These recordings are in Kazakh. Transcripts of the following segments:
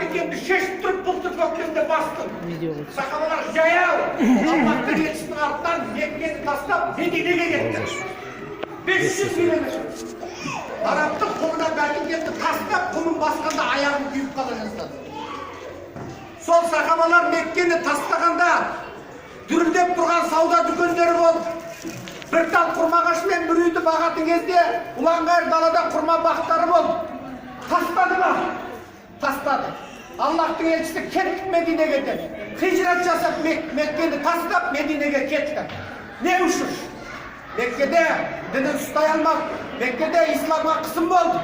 дегенді шешіп тұрып былтыр көктемде бастым. Сахабалар жаяу Аллахтың елшісінің артынан Меккені тастап Мединеге кетті. 500 километр. Арабтың құмына бәтінгенді тастап құмын басқанда аяғын күйіп қала жаздады. Сол сахабалар Меккені тастағанда дүрілдеп тұрған сауда дүкендері болды. Bir tal құрма ағашы мен бір үйді бағатын кезде ұланғайыр далада құрма бақтары болды. Тастады ма? Тастады. Аллахтың елшісі кеттік Мединеге деді. Хижрат жасап Меккені тастап Мединеге кетті. Не үшін? Меккеде дінін ұстай алмақ, Меккеде исламға қысым болды.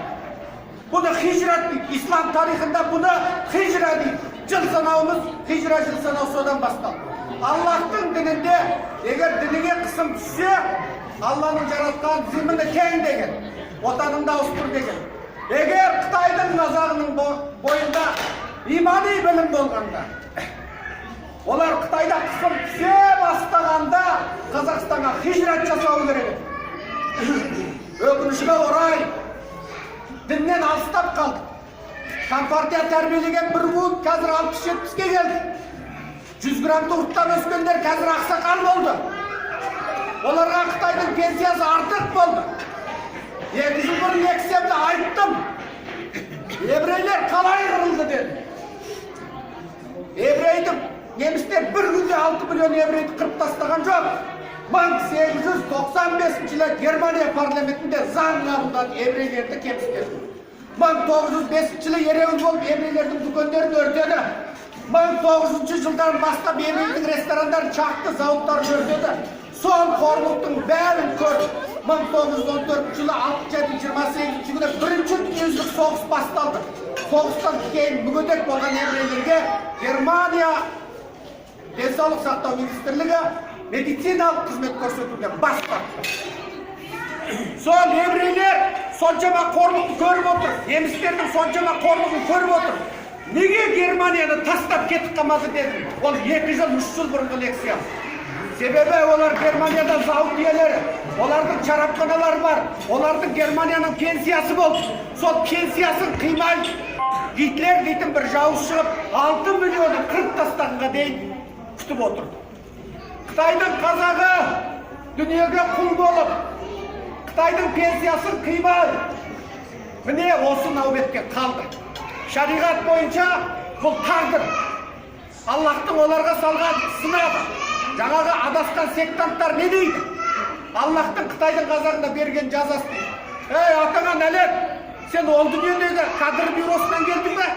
Бұны хижрат дейді. Ислам тарихында бұны хижра дейді. Жыл санауымыз, хижра жыл санау содан басталды. Аллахтың дінінде егер дініңе қысым түссе, Алланың жаратқан зіміні кең деген, отаныңда ауыстыр деген. Егер Қытайдың назарының бойында имани білім болғанда, олар Қытайда қысым түсе бастағанда Қазақстанға хижрат жасау керек. Өкінішке орай діннен алыстап қалды. Компартия тәрбиелеген бір буын қазір 60-70-ге келді. 100 грамм ұрттан өскендер қазір ақсақал болды. Оларға Қытайдың пенсиясы артық болды. 2 жыл бұрын лекциямда айттым. Еврейлер қалай қырылды дедім. Еврейді немістер бір күнде 6 миллион еврейді қырып тастаған жоқ. 1895 жылы Германия парламентінде заң қабылданды еврейлерді кемсітеді. 1905 жылы ереуіл болып еврейлердің дүкендерін өртеді. 1900 жылдан бастап еврейлердің ресторандарын шақты, зауыттарын өртеді. Son қорлықтың бәрін көрді. 1914 жылы 6-28 күні бірінші дүниежүзілік соғыс басталды. Соғыстан кейін мүгедек болған еврейлерге Германия денсаулық сақтау министрлігі медициналық қызмет көрсетуге бастады. Сол еврейлер соншама қорлықты көріп отыр. Немістердің соншама қорлығын көріп отыр. Неге Германияны тастап кетіп қалмады дедім. Ол 2 жыл, 3 жыл бұрынғы лекция. Себебі олар Германияда зауыт иелері, олардың шарапханалары бар, олардың Германияның пенсиясы болды. Сол пенсиясын қимай Гитлер дейтін бір жауыз шығып 6 миллионы қырып тастағанға дейін күтіп отырды. Қытайдың қазағы дүниеге құл болып, Қытайдың пенсиясын қимай, міне осы нәубетке қалды. Шариғат бойынша бұл тағдыр. Аллахтың оларға салған сынағы. Жаңағы адасқан сектанттар не дейді? Аллахтың Қытайдың қазағына берген жазасы дейді. Ей атаңа нәлет, сен ол дүниедегі кадр бюросынан келдің бе?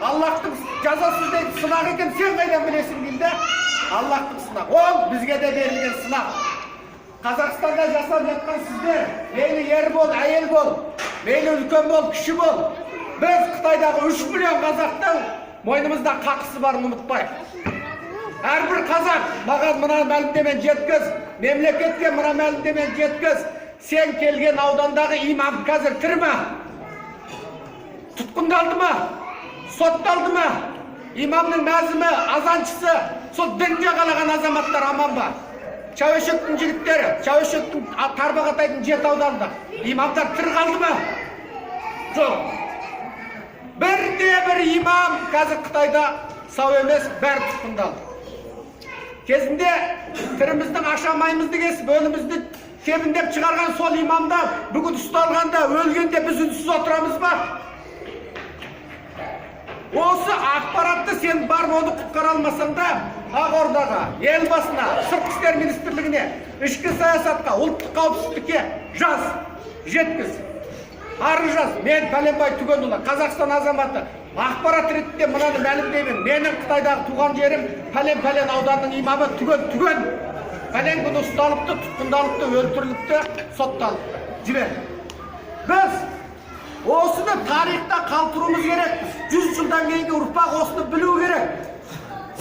Аллахтың жазасы дейді, сынақ екен, сен қайдан білесің дейді? Аллахтың сынағы. Ол бізге де берілген сынақ. Қазақстанда жасап жатқан сіздер, мейлі ер бол, әйел бол, мейлі үлкен бол, кіші бол. Біз Қытайдағы 3 миллион қазақтың мойнымызда қақысы барын ұмытпайық. Әрбір қазақ маған мына мәлімдемен жеткіз, мемлекетке мына мәлімдемен жеткіз. Сен келген аудандағы имам қазір тірі ме? Тұтқындалды ма? Сотталды ма? Имамның мәзімі, азаншысы, сол дін жағалаған азаматтар аман ба? Чауешектің жігіттері, Чауешектің Тарбағатайдың 7 ауданында имамдар тірі қалды ма? Жоқ. Бірде-бір имам қазір Қытайда сау емес, бәрі тұтқындалды. Кезінде тіріміздің ашамаймызды кесіп, өлімізді кебіндеп шығарған сол имамдар бүгін ұсталғанда, өлгенде біз үнсіз отырамыз ба? Осы ақпаратты сен бар оны құтқара алмасаң да, Ақордаға, елбасына, сыртқы істер министрлігіне, ішкі саясатқа, ұлттық қауіпсіздікке жаз, жеткіз. Арыз жаз, мен Пәленбай Түгенұлы, Қазақстан азаматы, ақпарат ретінде мынаны мәлімдеймін. Менің Қытайдағы туған жерім Пәлен ауданының имамы Түген. Пәлен күні ұсталыпты, тұтқындалыпты, өлтіріліпті, сотталыпты. Жібер. Біз осыны тарихта қалтыруымыз керек. 100 жылдан кейінгі ұрпақ осыны білу керек.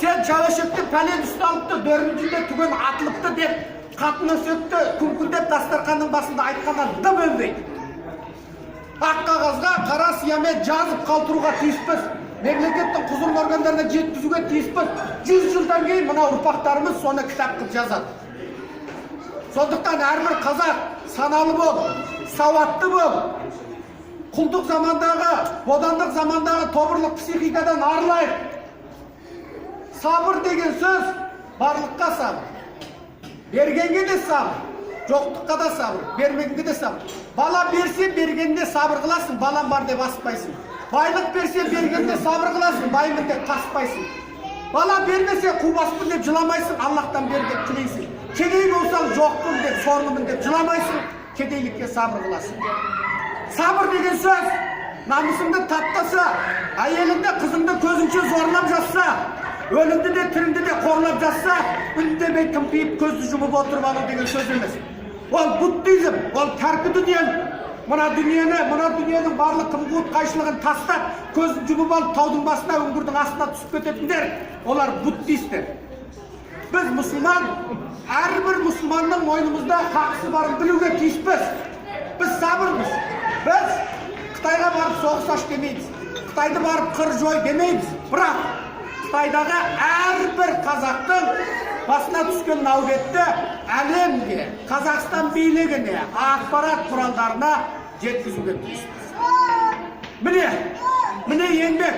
Сен Чауешекте Пәлен ұсталыпты, 4-шіде Түген атылыпты деп, қатын өсетті, күңкілдеп дастарханның басында айтқаннан дым өлмейді. Ақ қағазға қара сиямен жазып қалтыруға тиіспіз. Мемлекеттің құзырлы органдарына жеткізуге тиіспіз. 100 жылдан кейін мына ұрпақтарымыз соны кітап қылып жазады. Сондықтан әрбір қазақ саналы бол, сауатты бол, Құлдық замандағы, бодандық замандағы тобырлық психикадан арылайық. Сабыр деген сөз барлыққа сабыр. Бергенге де сабыр, жоқтыққа да сабыр, бермегенге де сабыр. Бала берсе бергенде сабыр қыласың, балам бар деп аспайсың. Байлық берсе бергенде сабыр қыласың, баймын деп таспайсың. Бала бермесе қубаспын деп жыламайсың, Аллахтан бер деп тілейсің. Кедей болсаң жоқпын деп, сорлымын деп жыламайсың, кедейлікке сабыр қыласың. Сабыр деген сөз, намысыңды таптаса, әйеліңді, қызыңды көзінше зорлап жатса, өлімді де тіріңді де қорлап жатса, үндемей тымпиып көзді жұмып отырып алу деген сөз емес. Ол буддизм, ол тәркі дүниен. Мына дүниенің барлық қымқуыт қайшылығын тастап, көзін жұмып алып таудың басына, үңгірдің астына түсіп кететіндер, олар буддистер. Біз мұсылман, әрбір мұсылманның мойнымызда хақысы барын білуге тиіспіз. Біз сабырмыз. Біз Қытайға барып соғыс аш демейміз. Қытайды барып қыр жой демейміз. Бірақ Қытайдағы әрбір қазақтың басына түскен нәубетті әлемге, Қазақстан билігіне, ақпарат құралдарына жеткізуге тиіспіз. Міне еңбек.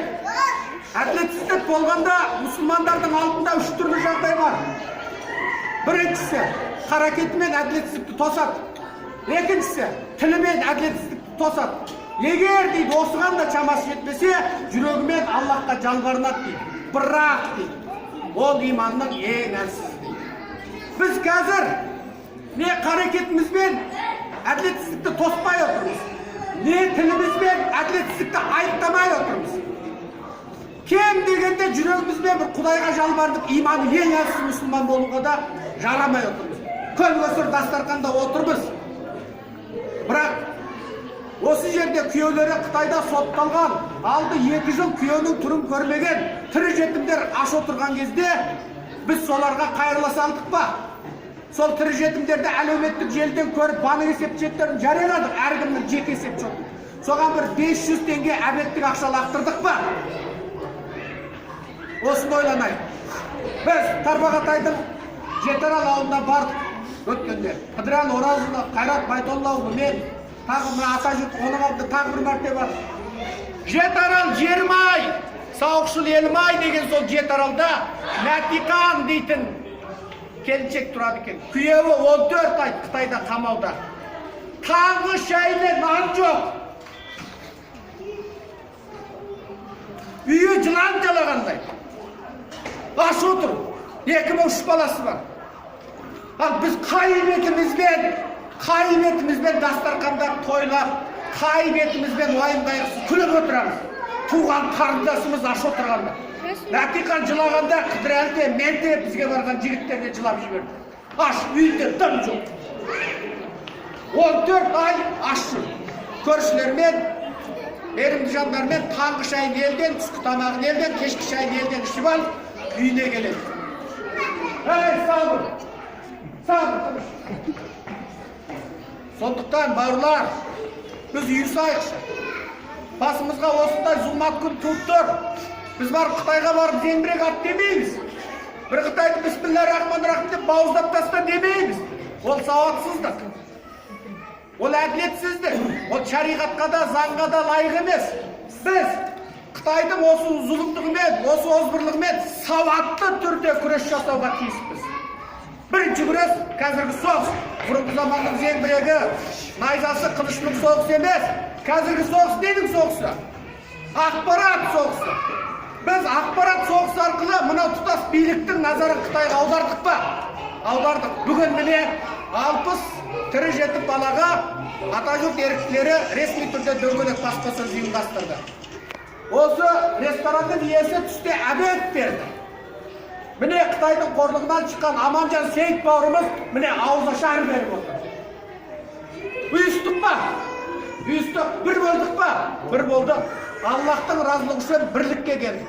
Әділетсіздік болғанда мұсылмандардың алдында үш түрлі жағдай бар. Біріншісі, қаракетімен әділетсіздікті тосады. Екіншісі, тілімен әділетсіздікті тосады. Егер дейді, осыған да шамасы жетпесе, жүрегімен Аллахқа жалбарынады дейді. Бірақ дейді, ол иманның ең әлсіз дейді. Біз қазір не қарекетімізбен әділетсіздікті тоспай отырмыз, не тілімізбен әділетсіздікті айыптамай отырмыз. Кем дегенде жүрегімізбен бір Құдайға жалбарынып, иманы ең әлсіз мұсылман болуға да жарамай отырмыз. Көл көсір дастарханда отырмыз. Бірақ осы жерде күйеулері Қытайда сотталған, алды 2 жыл күйеуінің түрін көрмеген тірі жетімдер аш отырған кезде біз соларға қайырласа алдық па? Сол тірі жетімдерді әлеуметтік желіден көріп банк есепшоттерін жарияладық, әркімнің жеке есепшоты. Соған бір 500 теңге әбеттік ақша лақтырдық па? Осыны ойланайық. Біз Тарбағатайдың Жетарал ауылына бардық өткенде. Қыдырәлі Оразұлы, Қайрат Байтоллаұлы, мен тағы мына Атажұрт, оның алдында тағы бір мәрте бар. Жетарал жерім-ай, сауықшыл елім-ай деген сол Жетаралда Мәтиқан дейтін келіншек тұрады екен. Күйеуі 14 ай Қытайда қамауда. Таңғы шәйлі нан жоқ. Үйі жылан жалағандай. Аш отыр. 2-3 баласы бар. Ал біз қай бетімізбен дастарханда тойлап, қай бетімізбен уайым қайғысыз күліп отырамыз. Туған қарындасымыз аш отырғанда. Мәтиқан жылағанда Қыдырәлі де, мен де, бізге барған жігіттер де жылап жіберді. Аш, үйінде дым жоқ. 14 ай аш жүр. Көршілермен, мерімді жандармен таңғы шайын елден, түскі тамағын елден, кешкі шайын елден ішіп алып, үйіне келеді. Әй, сабыр! Сабыр! Сондықтан, бауырлар, біз үйірсайықшы. Басымызға осындай зұлмат күн туып тұр. Біз барып Қытайға барып зеңбірек ат демейміз. Бір Қытайды бисмиллахир-рахманир-рахим деп бауыздап таста демейміз. Ол сауатсыздық. Ол әділетсіздік. Ол шариғатқа да, заңға да лайық емес. Біз Қытайдың осы зұлымдығымен, осы озбырлығымен сауатты түрде күрес жасауға тиіспіз. Бірінші күрес қазіргі соғыс. Бұрынғы заманның зеңбірегі, найзасы, қылышлық соғыс емес. Қазіргі соғыс ненің соғысы? Ақпарат соғысы. Біз ақпарат соғысы арқылы мынау тұтас биліктің назарын Қытайға аудардық па? Аудардық. Бүгін міне 60 тірі жетім балаға Атажұрт еріктілері ресми түрде дөңгелек баспасөз ұйымдастырды. Осы ресторанның иесі түсте әбет берді. Міне Қытайдың қорлығынан шыққан Аманжан Сейіт бауырымыз міне ауыза шар беріп отыр. Үйістік па? Үйістік. Бір болдық па? Бір болдық. Аллахтың разылығы үшін бірлікке келдік.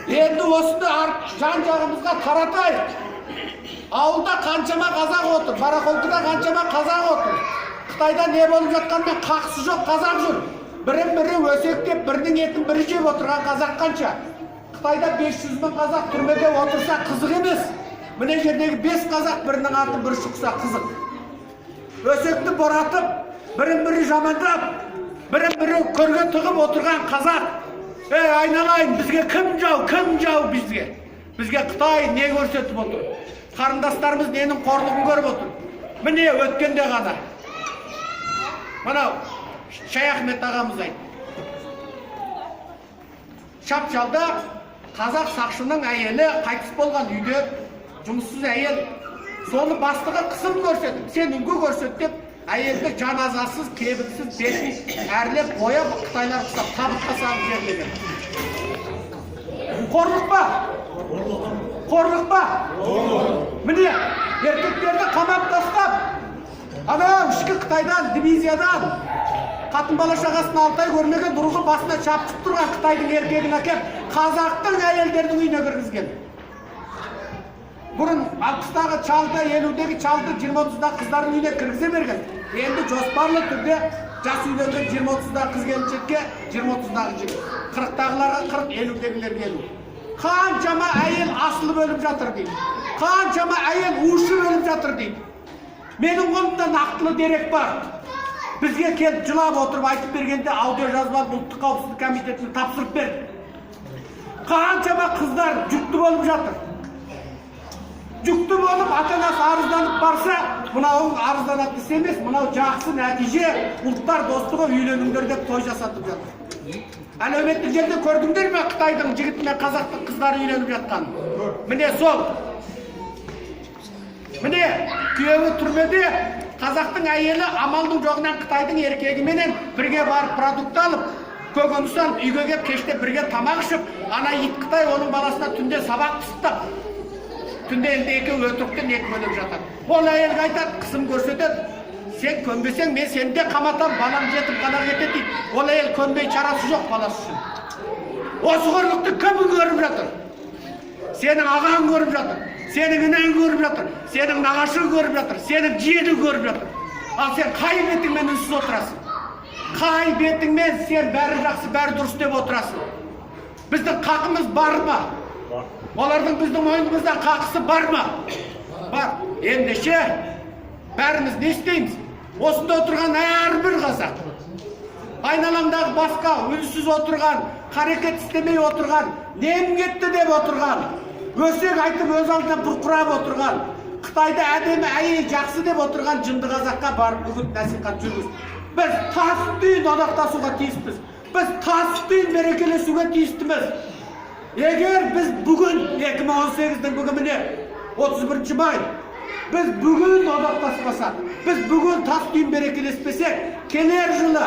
Енді осыны жан-жағымызға таратайық. Ауылда қаншама қазақ отыр, Барақолтыда қаншама қазақ отыр. Қытайда не болып жатқанмен қақысы жоқ қазақ жүр. Бірін-бірі өсектеп, бірінің етін бірі жеп отырған қазақ қанша? Қытайда 500 мың қазақ түрмеде отырса қызық емес. Міне жердегі 5 қазақ бірінің атын бірі шықса қызық. Өсекті боратып, бірін-бірі жамандап, бірі көрге тығып отырған қазақ. Айналайын, бізге кім жау бізге? Бізге Қытай не көрсетіп отыр? Қарындастарымыз ненің қорлығын көріп отыр? Міне өткенде ғана. Мынау Шаяхмет ағамыз айтты. Шапшалда қазақ сақшының әйелі қайтыс болған үйде жұмыссыз әйел. Соны бастығы қысым көрсетіп, сен үнгі көрсет деп, әйелді жаназасыз, кебінсіз, бетін әрлеп, бояп, Қытайлар қысап, табытқа салып жерлеген. Қорлық па? Міне, еркектерді қамап тастап, анау ішкі Қытайдан, дивизиядан, қатын бала шағасын 6 ай көрмеген дұрғы басына шапшып тұрған Қытайдың еркегін әкеп, қазақтың әйелдердің үйіне кіргізген. Бұрын 60-дағы чалды, 50-дегі чалды 20-30-дағы қыздардың үйіне кіргізе берген. Енді жоспарлы түрде жас үйленген 20-30-дағы қыз келіншекке 20-30-дағы жігіт, 40-дағыларға 40, 50-дегілерге 50. Қаншама әйел асылып өліп жатыр дейді. Қаншама әйел ушып өліп жатыр дейді. Менің қолымда нақтылы дерек бар. Бізге келіп жылап отырып айтып бергенде аудио жазбалар ұлттық қауіпсіздік комитетіне тапсырып берді. Қаншама қыздар жүкті болып жатыр. Жүкті болып ата-анасы арызданып барса, мынау арызданатын іс емес, мынау жақсы нәтиже, ұлттар достығы үйленіңдер деп той жасатып жатыр. Әлеуметтік жерде көрдіңдер ме Қытайдың жігіті мен қазақтың қыздары үйленіп жатқан? Міне сол. Міне күйеуі түрмеде, қазақтың әйелі амалдың жоғынан Қытайдың еркегіменен бірге барып продукт алып, көкөністен үйге келіп кеште бірге тамақ ішіп, ана ит Қытай оның баласына түнде сабақ пысықтап, түнде енді екеуі өтіріктен екі бөліп жатады. Ол әйелге айтады, қысым көрсетеді. Сен көнбесең, мен сені де қаматам, балам жетіп қана кетеді дейді. Ол әйел көнбей шарасы жоқ баласы үшін. Осы қорлықты кім көріп жатыр? Сенің ағаң көріп жатыр, сенің інең көріп жатыр, сенің нағашың көріп жатыр, сенің жиенің көріп жатыр. Ал сен қай бетіңмен үнсіз отырасың? Қай бетіңмен сен бәрі жақсы, бәрі дұрыс деп отырасың? Біздің қақымыз бар ма? Олардың біздің ойынымызда қақысы бар ма? Бар. Ендеше бәріміз не істейміз? Осында отырған әрбір қазақ, айналаңдағы басқа үнсіз отырған, қарекет істемей отырған, нем кетті деп отырған, өсек айтып өз алдына бұрқырап отырған, Қытайда әдемі әйел жақсы деп отырған жынды қазаққа барып үгіт насихат жүргіз. Біз тас түйін одақтасуға тиіспіз. Біз тас түйін берекелесуге тиістіміз. Егер біз бүгін 2018-дің бүгініне 31 май біз бүгін одақтаспасақ, біз бүгін тас түйін берекелеспесек, келер жылы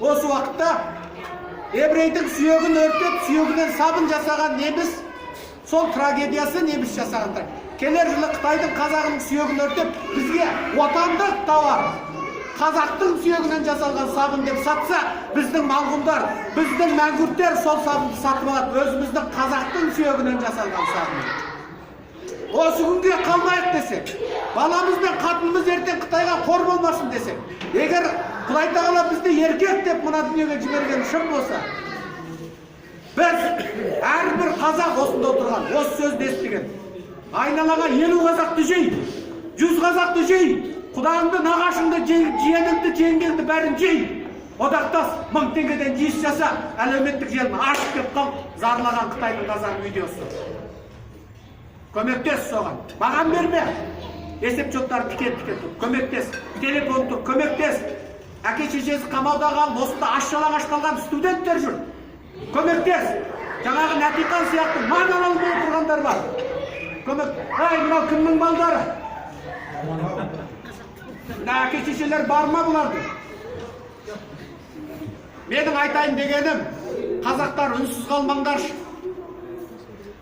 осы уақытта еврейдің сүйегін өртеп, сүйегінен сабын жасаған неміс, сол трагедиясы неміс жасағандар. Келер жылы Қытайдың қазағының сүйегін өртеп, бізге отандық тауар, қазақтың сүйегінен жасалған сабын деп сатса, біздің малғұндар, біздің мәңгүрттер сол сабынды сатып алады, өзіміздің қазақтың сүйегінен жасалған сабын. Осы күнге қалмайық десек, баламыз бен қатынымыз ертең Қытайға қор болмасын десек, егер Құдай тағала бізді еркек деп мына дүниеге жіберген шын болса, біз әрбір қазақ осында отырған, осы сөзді естіген, айналаға 50 қазақты жей, 100 қазақты жей, құдағыңды, нағашыңды, жиеніңді, жеңгеңді бәрін жей, одақтас 1000 теңгеден жиіс жаса, әлеуметтік желін ашып кеп қалып, зарлаған Қытайдың қазақ видеосы. Көмектес соған. Маған берме. Есеп-шоттары тіке-тіке тұр. Көмектес. Телефон тұр. Көмектес. Әке шешесі қамауда қалып, осында аш-жалаңаш қалған студенттер жүр. Көмектес. Жаңағы Нәтиқан сияқты маңалалы болып тұрғандар бар. Көмек. Ай, мынау кімнің балдары? Әке шешелер бар ма бұлардың? Менің айтайын дегенім, қазақтар үнсіз қалмаңдаршы.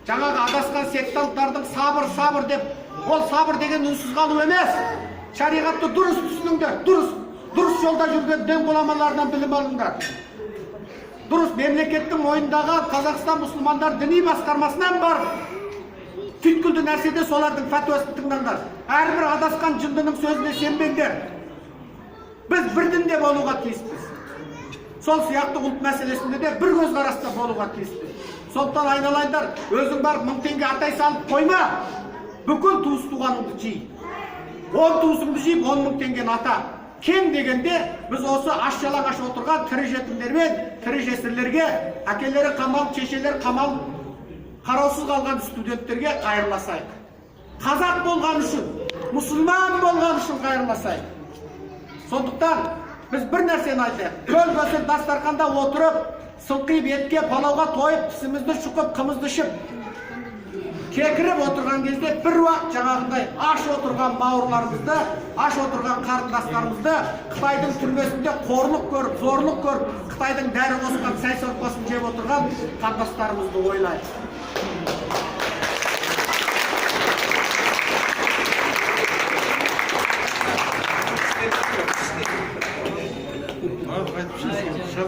Жаңағы адасқан сектанттардың сабыр деп, ол сабыр деген үнсіз қалу емес. Шариғатты дұрыс түсініңдер, дұрыс жолда жүрген дін ғұламаларынан білім алыңдар. Дұрыс мемлекеттің мойнындағы Қазақстан мұсылмандар діни басқармасынан бар. Түйткілді нәрседе солардың фәтуасын тыңдаңдар. Әрбір адасқан жындының сөзіне сенбеңдер. Біз бір дінде болуға тиіспіз. Сол сияқты ұлт мәселесінде де бір көзқараста болуға тиіспіз. Сондықтан айналайындар, өзің барып 1000 теңге атай салып қойма. Бүкіл туыс туғаныңды жей. 10 туысыңды жейіп 10 000 теңгені ата. кем дегенде біз осы аш жалаңаш отырған тірі жетімдер мен тірі жесірлерге, әкелері қамал, шешелері қамал, қараусыз қалған студенттерге қайырласайық. Қазақ болған үшін, мұсылман болған үшін қайырласайық. Сондықтан біз бір нәрсені айтайық. Көл көсір дастарханда отырып, сылқиып етке палауға тойып, тісімізді шұқып, қымызды ішіп, кекіріп отырған кезде бір уақыт жаңағындай аш отырған бауырларымызды, аш отырған қарындастарымызды Қытайдың түрмесінде қорлық көріп, зорлық көріп, Қытайдың дәрі қосқан сәй сорпасын жеп отырған қандастарымызды ойлайық.